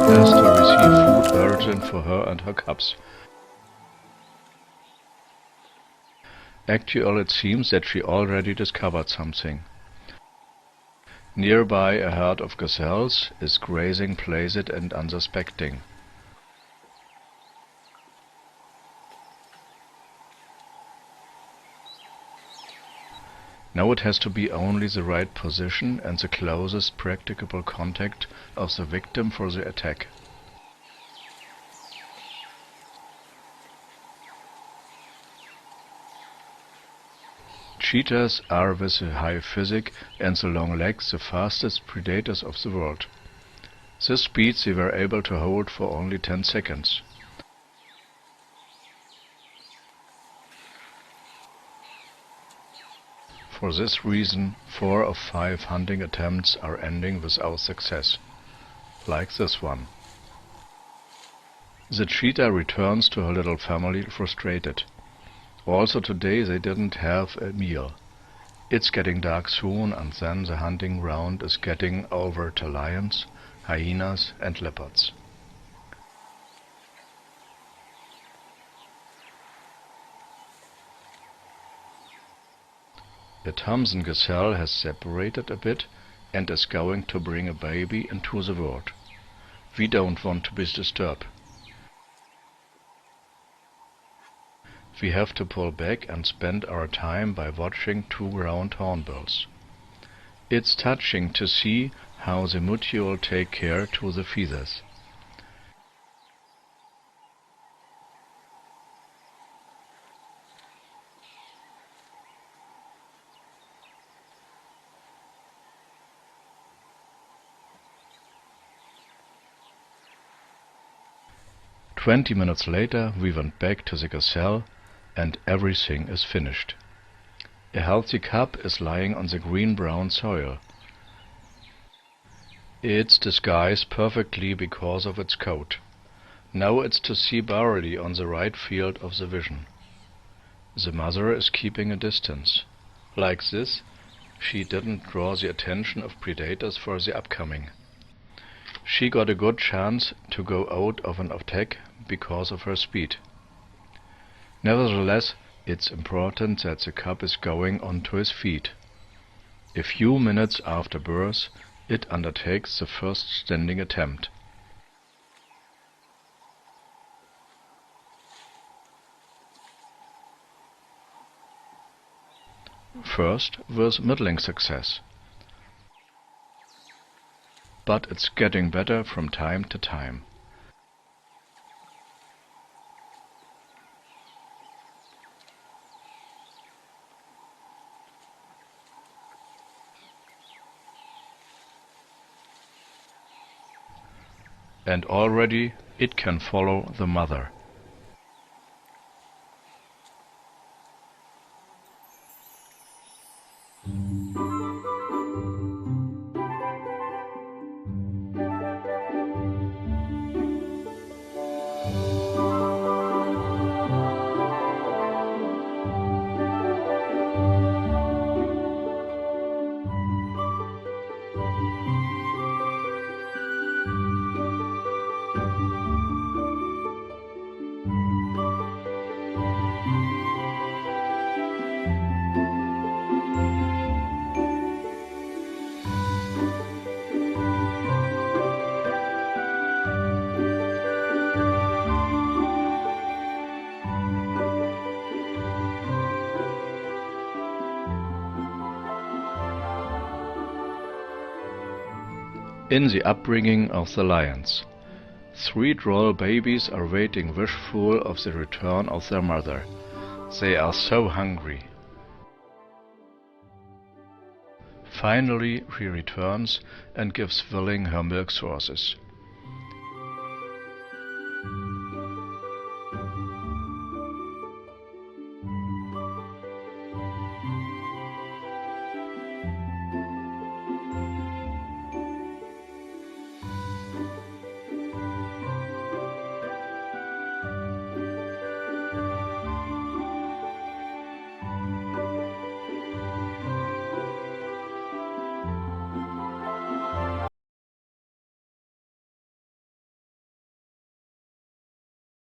has to receive food urgent for her and her cubs. Actually, it seems that she already discovered something. Nearby, a herd of gazelles is grazing placid and unsuspecting. Now it has to be only the right position and the closest practicable contact of the victim for the attack. Cheetahs are, with the high physique and the long legs, the fastest predators of the world. This speed they were able to hold for only 10 seconds. For this reason, 4 of 5 hunting attempts are ending without success, like this one. The cheetah returns to her little family frustrated. Also today they didn't have a meal. It's getting dark soon, and then the hunting round is getting over to lions, hyenas and leopards. The Thompson gazelle has separated a bit and is going to bring a baby into the world. We don't want to be disturbed. We have to pull back and spend our time by watching 2 round hornbills. It's touching to see how the mutual take care to the feathers. "20 minutes later we went back to the gazelle and everything is finished. A healthy cub is lying on the green-brown soil. It's disguised perfectly because of its coat. Now it's to see barely on the right field of the vision. The mother is keeping a distance. Like this, she didn't draw the attention of predators for the upcoming. She got a good chance to go out of an attack because of her speed. Nevertheless, it's important that the cub is going onto his feet. A few minutes after birth, it undertakes the first standing attempt. First with middling success. But it's getting better from time to time. And already it can follow the mother. In the upbringing of the lions, 3 droll babies are waiting wishful of the return of their mother. They are so hungry. Finally she returns and gives Willing her milk sources.